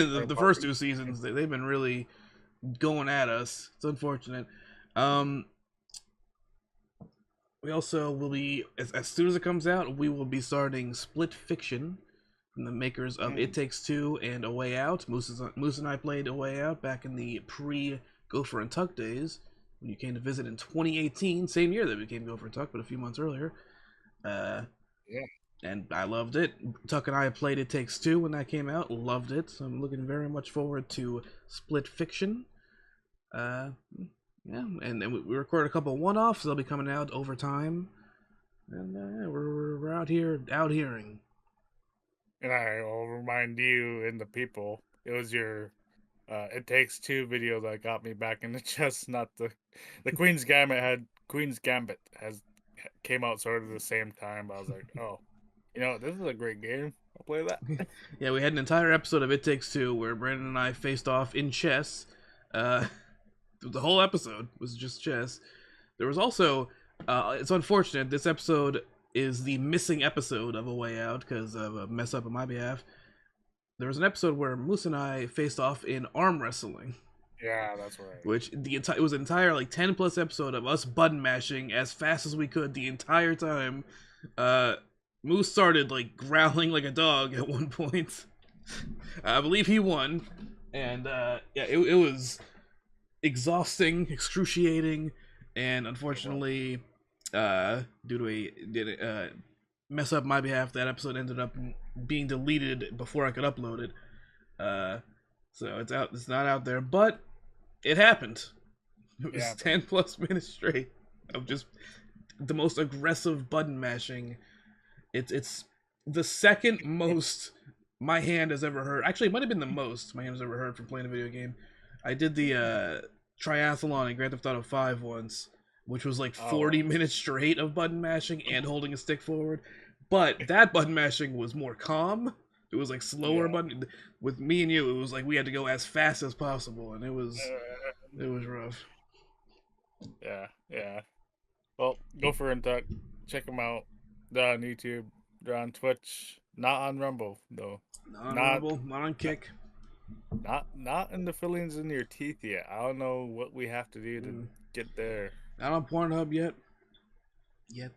in the first two seasons. They've been really going at us. It's unfortunate. We also will be, as soon as it comes out, we will be starting Split Fiction from the makers of It Takes Two and A Way Out. Moose and I played A Way Out back in the pre-Gopher and Tuck days, when you came to visit in 2018, same year that we became Gopher and Tuck, but a few months earlier. And I loved it. Tuck and I played It Takes Two when that came out. Loved it. So I'm looking very much forward to Split Fiction. And we recorded a couple one-offs. They'll be coming out over time. And we're out hearing. And I will remind you and the people, it was your It Takes Two video that got me back in the chest. Not the Queen's Gambit came out sort of the same time. I was like, oh, this is a great game. I'll play that. Yeah, we had an entire episode of It Takes Two where Brandon and I faced off in chess. The whole episode was just chess. There was also, it's unfortunate, this episode is the missing episode of A Way Out because of a mess up on my behalf. There was an episode where Moose and I faced off in arm wrestling. Yeah, that's right. Which it was an entire 10+ episode of us button mashing as fast as we could the entire time. Moose started growling like a dog at one point. I believe he won, and it was exhausting, excruciating, and unfortunately, due to a mess up on my behalf, that episode ended up being deleted before I could upload it. So it's not out there, but it happened. It was 10+ minutes straight of just the most aggressive button mashing. It's the second most my hand has ever heard. Actually, it might have been the most my hand has ever heard from playing a video game. I did the triathlon in Grand Theft Auto 5 once, which was 40 minutes straight of button mashing and holding a stick forward. But that button mashing was more calm. It was slower button. With me and you, it was we had to go as fast as possible, and it was rough. Yeah. Well, Gopher and Tuck, check them out. They're on YouTube. They're on Twitch. Not on Rumble though. Not on Rumble. Not on Kick. Not in the fillings in your teeth yet. I don't know what we have to do to get there. Not on Pornhub yet.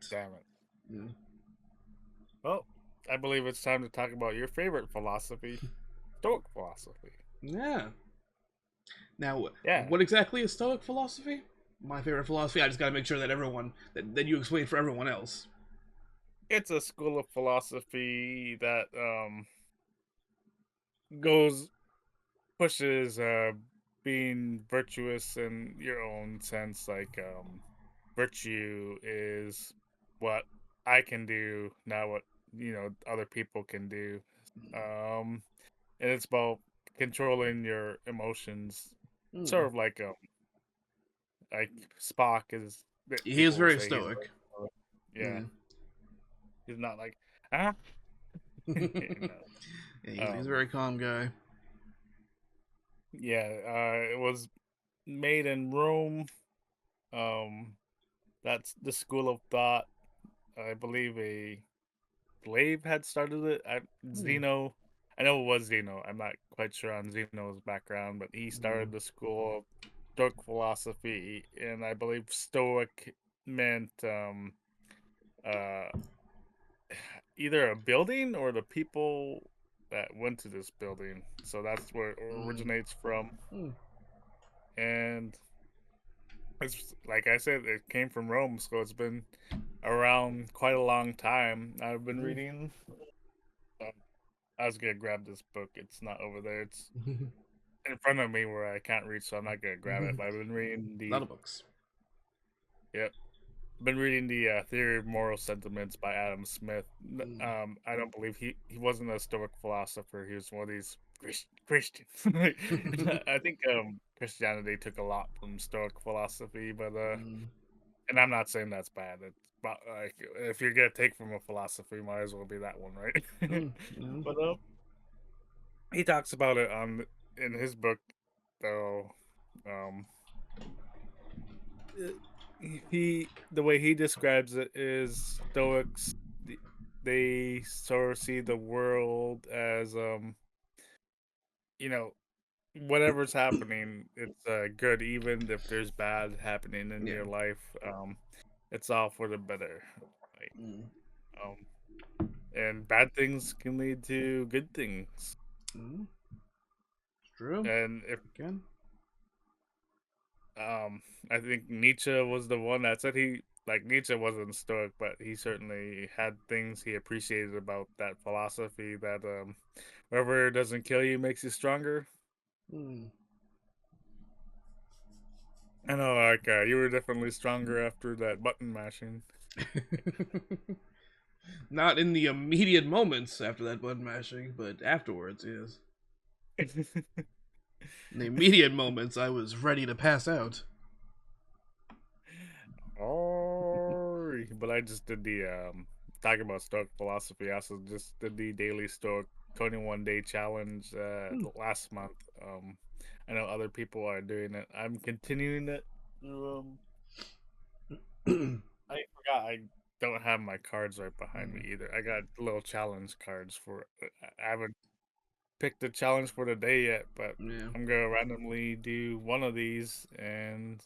Damn it. Yeah. Well, I believe it's time to talk about your favorite philosophy, Stoic philosophy. Yeah. Now, what exactly is Stoic philosophy? My favorite philosophy. I just gotta make sure that that you explain for everyone else. It's a school of philosophy that goes pushes being virtuous in your own sense. Like virtue is what I can do, not what other people can do. Um, and it's about controlling your emotions, sort Mm. of like Spock is that He is people will very say he's stoic. yeah, Yeah. he's not like ah you Yeah, know he's a very calm guy. yeah, it was made in Rome. Um, that's the school of thought. I believe a slave had started it. Hmm. Zeno, I know it was Zeno. I'm not quite sure on Zeno's background, but he started Mm. the school of Stoic philosophy, and I believe Stoic meant uh either a building or the people that went to this building. So that's where it Mm. originates from. Mm. And it's like I said, it came from Rome, so it's been around quite a long time. I've been Mm. reading. Um, I was gonna grab this book. It's not over there. It's in front of me where I can't reach, so I'm not gonna grab it. But I've been reading A lot the of books. yep. Been reading the Theory of Moral Sentiments by Adam Smith. Mm. I don't believe he wasn't a Stoic philosopher. He was one of these Christians. I think Christianity took a lot from Stoic philosophy, but Mm. and I'm not saying that's bad. It's about like if you're gonna take from a philosophy, might as well be that one, right? Mm. Mm. But he talks about it on in his book, though. Um, he the way he describes it is Stoics. They sort of see the world as you know whatever's happening, it's good, even if there's bad happening in Yeah. your life. It's all for the better. Like, Mm. um, and bad things can lead to good things. Mm. It's true. And if Again. I think Nietzsche was the one that said he like Nietzsche wasn't stoic, but he certainly had things he appreciated about that philosophy that whatever doesn't kill you makes you stronger. Mm. I know, like you were definitely stronger after that button mashing. Not in the immediate moments after that button mashing, but afterwards, yes. In the immediate moments, I was ready to pass out. Oh, but I just did the talking about Stoic philosophy. I also just did the daily Stoic 21-day challenge Hmm. last month. I know other people are doing it. I'm continuing it. Um, I forgot I don't have my cards right behind me either. I got little challenge cards for it. I haven't picked the challenge for the day yet, but Yeah. I'm gonna randomly do one of these and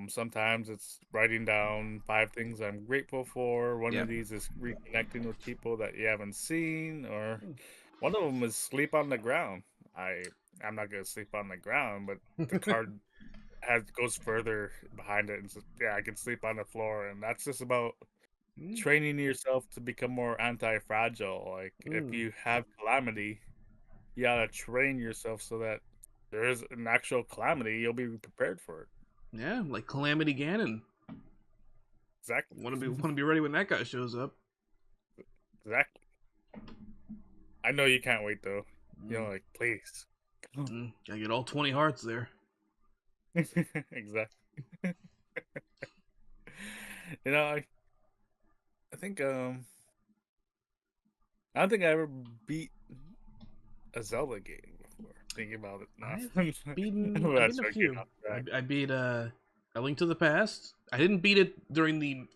sometimes it's writing down 5 things I'm grateful for. One Yeah. of these is reconnecting with people that you haven't seen, or one of them is sleep on the ground. I I'm not gonna sleep on the ground, but the card has goes further behind it and says, yeah, I can sleep on the floor, and that's just about Mm. training yourself to become more anti-fragile. Like if Mm. you have calamity, you gotta train yourself so that there is an actual calamity, you'll be prepared for it. Yeah, like Calamity Ganon. Exactly. Want to be ready when that guy shows up. Exactly. I know you can't wait though. Mm. Like, please. Mm. Gotta get all 20 hearts there. Exactly. You know, I think I don't think I ever beat a Zelda game before. Thinking about it now. I've I've That's beaten a right, getting few. off track. I beat A Link to the Past. I didn't beat it during the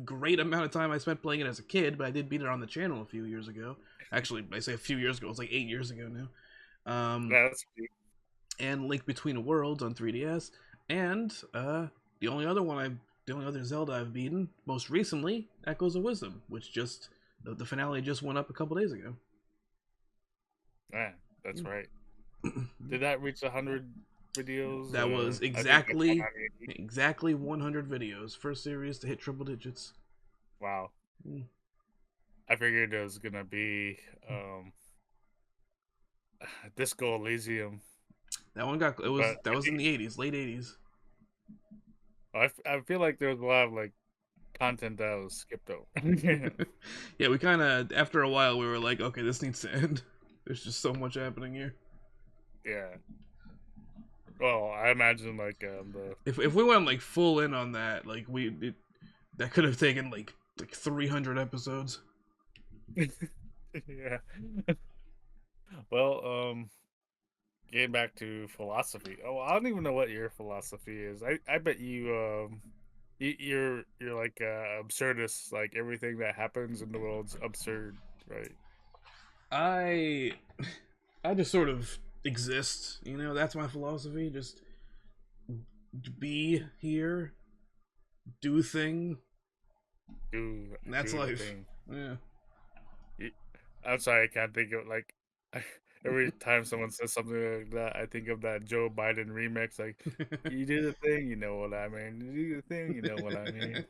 great amount of time I spent playing it as a kid, but I did beat it on the channel a few years ago. Actually, I say a few years ago. It's like 8 years ago now. That's And Link Between Worlds on 3DS, and the only other one the only other Zelda I've beaten most recently, Echoes of Wisdom, which just the finale just went up a couple days ago. man, that's right. Did that reach 100 videos? That was I think it's exactly 180. 100 videos. First series to hit triple digits. Wow. Mm. I figured it was gonna be Disco Elysium. That one got But that I was in think the 80s, late 80s. I feel like there was a lot of like content that was skipped over. Yeah, we kind of after a while we were like, okay, this needs to end. There's just so much happening here. Yeah. Well, I imagine like the If we went like full in on that, like that could have taken like 300 episodes. yeah. Well, getting back to philosophy. Oh, I don't even know what your philosophy is. I bet you're like absurdist. Like everything that happens in the world's absurd, right? I I just sort of exist, you know. That's my philosophy. Just be here, do thing. That's Do the life. thing. Yeah. I'm sorry, I can't think of like every time someone says something like that, I think of that Joe Biden remix. Like, you do the thing, you know what I mean. You do the thing, you know what I mean.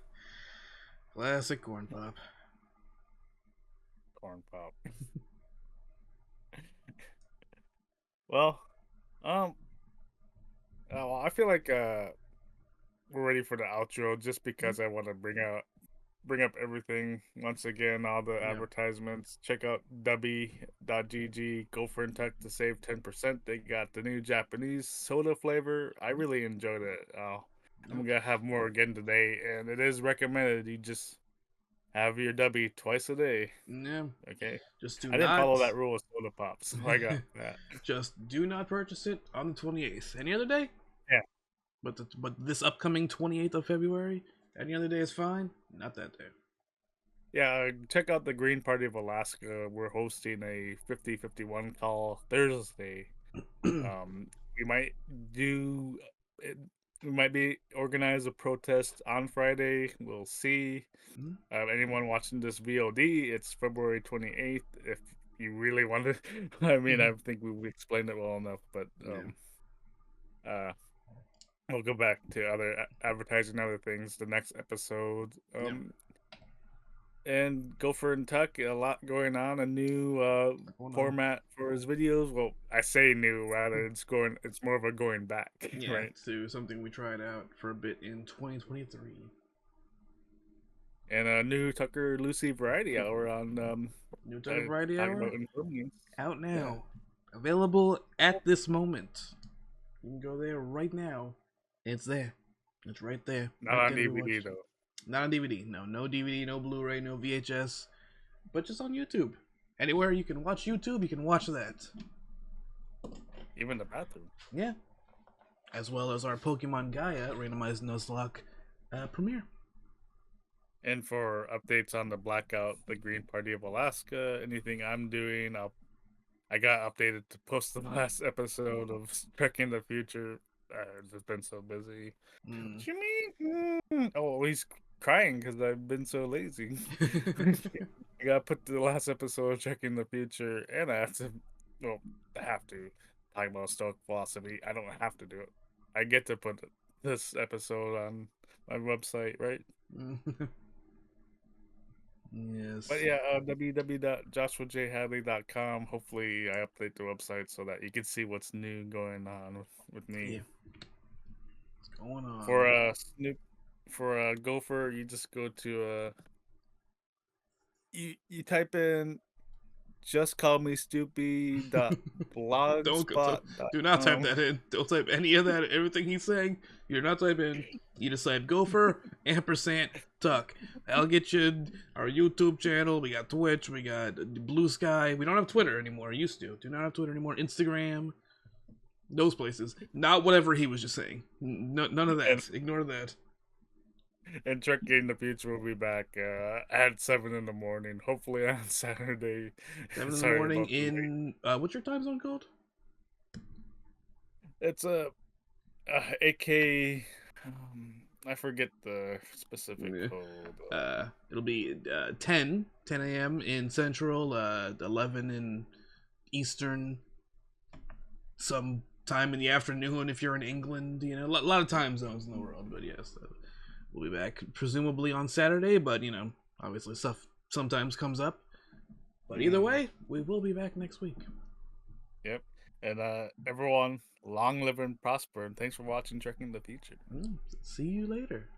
Classic corn pop. Corn pop. Well, um, well, I feel like we're ready for the outro just because I want to bring up everything once again, all the Yeah. advertisements. Check out dubby.gg, Gopher and Tech to save 10%. They got the new Japanese soda flavor. I really enjoyed it. I'm Yep. gonna have more again today, and it is recommended you just have your dubby twice a day. Yeah. Okay. Just do I didn't not follow that rule with soda pop, so I got that. just do not purchase it on the 28th. Any other day? Yeah. But this upcoming 28th of February, any other day is fine. Not that day. Yeah, check out the Green Party of Alaska. We're hosting a 50-51 call Thursday. We might do it, we might be organize a protest on Friday. We'll see. Mhm. Anyone watching this VOD, it's February 28th. If you really want to, I mean, I think we explained it well enough, but uh, we'll go back to other advertising, other things the next episode. Yep. And Gopher and Tuck, a lot going on. A new Going on. format for his videos. Well, I say new, rather it's more of a going back, Yeah, right? to something we tried out for a bit in 2023. And a new Tucker Lucy Variety Hour on New Tucker Variety talking Hour about impermanence. out Yeah. now, available at this moment. You can go there right now. It's there. It's right there. Not Right on there to be DVD watched. though. Not on DVD. No DVD, no Blu-ray, no VHS, but just on YouTube. Anywhere you can watch YouTube, you can watch that. Even the bathroom. Yeah. As well as our Pokemon Gaia randomized Nuzlocke premiere. And for updates on the Blackout, the Green Party of Alaska, anything I'm doing, I got updated to post the last episode of Trekking the Future. I've just been so busy. What you mean? Oh, he's crying because I've been so lazy. I gotta put the last episode of Checking the Future, and I have to. Well, I have to talk about Stoic philosophy. I don't have to do it. I get to put this episode on my website, right? Yes. But yeah, www.joshuajhadley.com. Hopefully, I update the website so that you can see what's new going on with me. Yeah. What's going on? For a Gopher, you just go to you type in just call me Stoopy do not type that in. Don't type any of that. Everything he's saying, you're not type in. You just type Gopher ampersand Tuck. I'll get you our YouTube channel. We got Twitch. We got Blue Sky. We don't have Twitter anymore. I used to. Do not have Twitter anymore. Instagram. Those places. Not whatever he was just saying. None of that. Ignore that. And Trekking the Future will be back at 7 in the morning. Hopefully on Saturday. 7 in the morning in what's your time zone called? It's a AK. I forget the specific code. It'll be 10 a.m. in Central, 11 in Eastern, some time in the afternoon if you're in England. You know, a lot of time zones in the world. But yes, we'll be back presumably on Saturday. But you know, obviously stuff sometimes comes up. But either way, we will be back next week. Yep. And everyone, long live and prosper. And thanks for watching Trekking the Future. See you later.